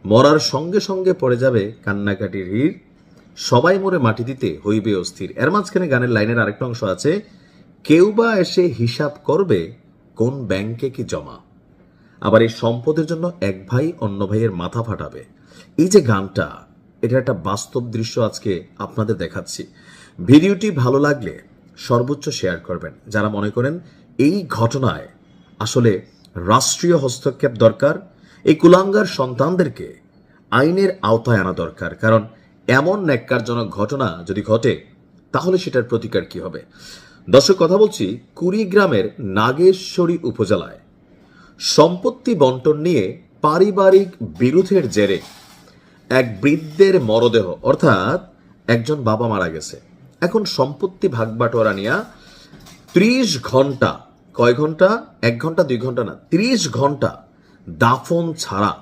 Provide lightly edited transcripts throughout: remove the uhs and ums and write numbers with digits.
মরার সঙ্গে সঙ্গে পড়ে যাবে কান্নাকাটির হির, সবাই মরে মাটি দিতে হইবে অস্থির। এর মাঝখানে গানের লাইনের আরেকটা অংশ আছে, কেউ বা এসে হিসাব করবে কোন ব্যাংকে কি জমা। আবার এই সম্পদের জন্য এক ভাই অন্য ভাইয়ের মাথা ফাটাবে। এই যে গানটা, এটা একটা বাস্তব দৃশ্য আজকে আপনাদের দেখাচ্ছি। ভিডিওটি ভালো লাগলে সর্বোচ্চ শেয়ার করবেন। যারা মনে করেন এই ঘটনায় আসলে রাষ্ট্রীয় হস্তক্ষেপ দরকার, এই কুলাঙ্গার সন্তানদেরকে আইনের আওতায় আনা দরকার। কারণ এমন ন্যাক্কারজনক ঘটনা যদি ঘটে তাহলে সেটার প্রতিকার কি হবে। দর্শক, কথা বলছি কুড়িগ্রামের নাগেশ্বরী উপজেলায় সম্পত্তি বন্টন নিয়ে পারিবারিক বিরোধের জেরে এক বৃদ্ধের মরদেহ, অর্থাৎ একজন বাবা মারা গেছে। এখন সম্পত্তি ভাগবাটোয়ারা নিয়ে 30 ঘন্টা, কয় ঘন্টা, 1 ঘন্টা 2 ঘন্টা না, 30 ঘন্টা দাফন ছাড়া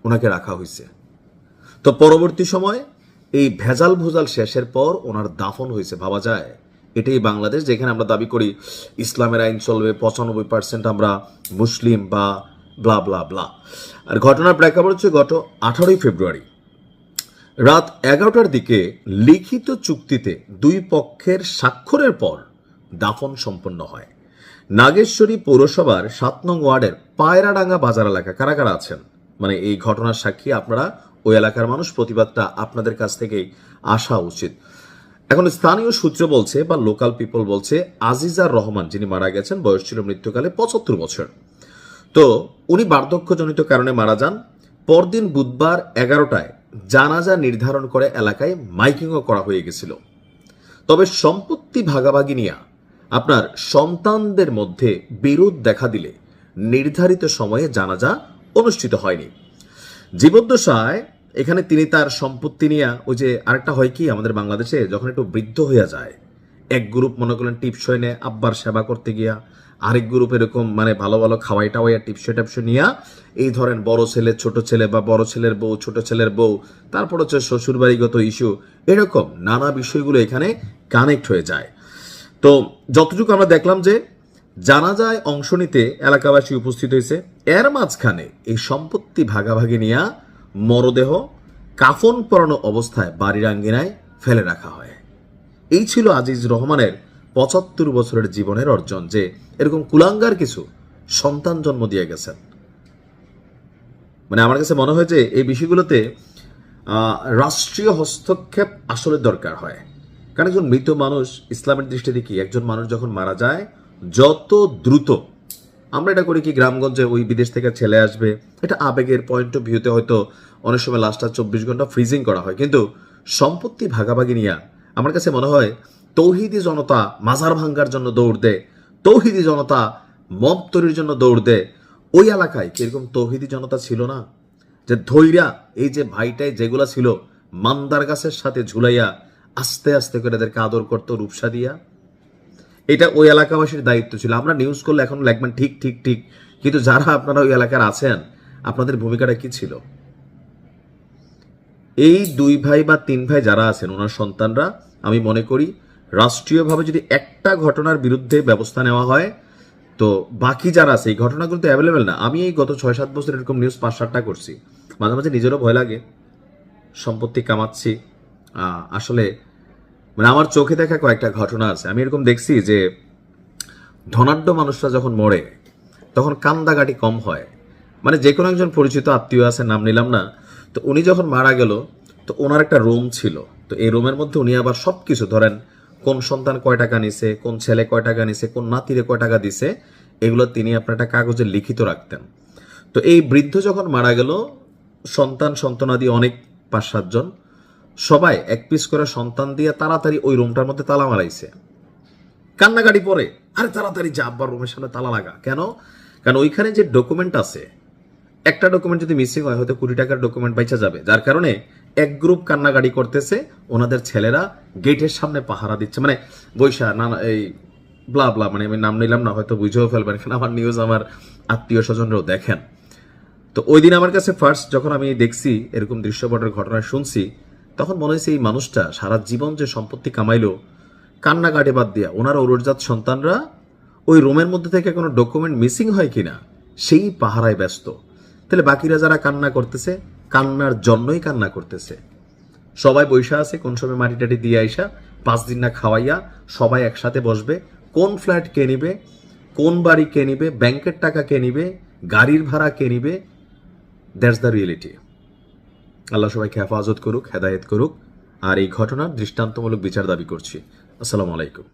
ওনাকে রাখা হয়েছে। তো পরবর্তী সময় এই ভেজাল ভুজাল শেষের পর ওনার দাফন হয়েছে। ভাবা যায় এটাই বাংলাদেশ, যেখানে আমরা দাবি করি ইসলামের আইন চলবে, 95% আমরা মুসলিম বা ব্লা ব্লা ব্লা। আর ঘটনার প্রেক্ষাপট হচ্ছে গত 18ই ফেব্রুয়ারি রাত 11টার দিকে লিখিত চুক্তিতে 2 পক্ষের স্বাক্ষরের পর দাফন সম্পন্ন হয়। নাগেশ্বরী পৌরসভার 7 নং ওয়ার্ডের পায়রাডাঙ্গা বাজার এলাকা। কারা কারা আছেন, মানে এই ঘটনার সাক্ষী আপনারা, ওই এলাকার মানুষ, প্রতিবাদটা আপনাদের কাছ থেকেই আসা উচিত। এখন স্থানীয় সূত্র বলছে বা লোকাল পিপল বলছে, আজিজার রহমান যিনি মারা গেছেন, বয়স ছিল মৃত্যুকালে 75 বছর। তো উনি বার্ধক্যজনিত কারণে মারা যান। পরদিন বুধবার 11টায় জানাজা নির্ধারণ করে এলাকায় মাইকিংও করা হয়ে গেছিল। তবে সম্পত্তি ভাগাভাগি নিয়ে আপনার সন্তানদের মধ্যে বিরোধ দেখা দিলে নির্ধারিত সময়ে জানাজা অনুষ্ঠিত হয়নি। জীবদ্দশায় এখানে তিনি তার সম্পত্তি নিয়ে, ওই যে আরেকটা হয় কি আমাদের বাংলাদেশে, যখন একটু বৃদ্ধ হয়ে যায় এক গ্রুপ, মনে করলেন টিপসই নে আব্বার সেবা করতে গিয়া, আরেক গ্রুপ এরকম মানে ভালো ভালো খাওয়াই টাওয়াইয়া টিপসই টাপসই নিয়া, এই ধরেন বড় ছেলে ছোট ছেলে বা বড় ছেলের বউ ছোট ছেলের বউ, তারপর হচ্ছে শ্বশুরবাড়িগত ইস্যু, এরকম নানা বিষয়গুলো এখানে কানেক্ট হয়ে যায়। তো যতটুকু আমরা দেখলাম যে জানাজায় অংশ নিতে এলাকাবাসী উপস্থিত হয়েছে, এর মাঝখানে এই সম্পত্তি ভাগাভাগি নিয়ে মরদেহ কাফন পরানো অবস্থায় বাড়ির আঙ্গিনায় ফেলে রাখা হয়। এই ছিল আজিজ রহমানের 75 বছরের জীবনের অর্জন, যে এরকম কুলাঙ্গার কিছু সন্তান জন্ম দিয়ে গেছেন। মানে আমার কাছে মনে হয় যে এই বিষয়গুলোতে রাষ্ট্রীয় হস্তক্ষেপ আসলে দরকার হয়। কারণ একজন মৃত মানুষ, ইসলামের দৃষ্টিতে কি, একজন মানুষ যখন মারা যায় যত দ্রুত, আমরা এটা করি কি গ্রামগঞ্জে ওই বিদেশ থেকে ছেলে আসবে, এটা আবেগের পয়েন্ট অফ ভিউতে হয়তো অনেক সময় লাস্টটা 24 ঘন্টা ফ্রিজিং করা হয়। কিন্তু সম্পত্তি ভাগাভাগি নিয়ে আমার কাছে মনে হয় তৌহিদি জনতা মাজার ভাঙ্গার জন্য দৌড় দেয়, তৌহিদি জনতা মব তৈরির জন্য দৌড় দেয়। ওই এলাকায় কিরকম তৌহিদি জনতা ছিল না, যে ধৈর্যা এই যে ভাইটাই যেগুলা ছিল মান্দার গাছের সাথে ঝুলাইয়া আস্তে আস্তে করে এদেরকে আদর করতো রূপসা দিয়া। এটা ওই এলাকাবাসীর দায়িত্ব ছিল। আমরা নিউজ করলে এখন লিখবেন ঠিক ঠিক ঠিক, কিন্তু যারা আপনারা ওই এলাকার আছেন আপনাদের ভূমিকাটা কি ছিল? এই 2 ভাই বা 3 ভাই যারা আছেন, ওনার সন্তানরা, আমি মনে করি রাষ্ট্রীয়ভাবে যদি একটা ঘটনার বিরুদ্ধে ব্যবস্থা নেওয়া হয়, তো বাকি যারা আছে, এই ঘটনাগুলো তো অ্যাভেলেবেল না। আমি এই গত 6-7 বছর এরকম নিউজ 5-7টা করছি। মাঝে মাঝে নিজেরও ভয় লাগে, সম্পত্তি কামাচ্ছি। আসলে মানে আমার চোখে দেখা কয়েকটা ঘটনা আছে। আমি এরকম দেখছি যে ধনাঢ্য মানুষরা যখন মরে তখন কান্দাকাটি কম হয়। মানে যে কোনো একজন পরিচিত আত্মীয় আছে, নাম নিলাম না, তো উনি যখন মারা গেল তো ওনার একটা রুম ছিল। তো এই রুমের মধ্যে উনি আবার সব কিছু, ধরেন কোন সন্তান কয় টাকা নিছে, কোন ছেলে কয় টাকা নিছে, কোন নাতিরে কয় টাকা দিছে, এগুলো তিনি আপনার একটা কাগজে লিখিত রাখতেন। তো এই বৃদ্ধ যখন মারা গেল, সন্তানাদি অনেক 5-7 জন, সবাই এক পিস করে সন্তান দিয়ে তাড়াতাড়ি ওই রুমটার মধ্যে তালা মারাইছে। কান্নাকাটি পরে, আরে তাড়াতাড়ি যা আব্বার রুমের সামনে তালা লাগা। কেন? কারণ ওইখানে যে ডকুমেন্ট আছে, একটা ডকুমেন্ট যদি মিসিং হয় হয়তো কোটি টাকার ডকুমেন্ট বাইচা যাবে। যার কারণে এক গ্রুপ কান্নাকাটি করতেছে, ওনাদের ছেলেরা গেটের সামনে পাহারা দিচ্ছে, মানে বৈশা না এই ব্লা ব্লা, মানে আমি নাম নিলাম না, হয়তো বুঝেও ফেলবেন, কারণ আমার নিউজ আমার আত্মীয় স্বজনরাও দেখেন। তো ওই দিন আমার কাছে ফার্স্ট যখন আমি দেখছি এরকম দৃশ্যপটের ঘটনা শুনছি, তখন মনে হয়েছে এই মানুষটা সারা জীবন যে সম্পত্তি কামাইলো কান্নাকাটি বাদ দিয়া, ওনার ঔরজাত সন্তানরা ওই রুমের মধ্যে থেকে কোনো ডকুমেন্ট মিসিং হয় কিনা সেই পাহারায় ব্যস্ত। তাহলে বাকিরা যারা কান্না করতেছে কান্নার জন্যই কান্না করতেছে। সবাই বৈশা আছে, কোন সময় মাটি টাটি দিয়ে আইসা 5 দিন না খাওয়াইয়া সবাই একসাথে বসবে, কোন ফ্ল্যাট কে নিবে, কোন বাড়ি কে নিবে, ব্যাংকের টাকা কে নিবে, গাড়ির ভাড়া কে নিবে। That's the reality. আল্লাহ সবাইকে হেফাজত করুক, হেদায়েত করুক। আর এই ঘটনার দৃষ্টান্তমূলক বিচার দাবি করছি। আসসালামু আলাইকুম।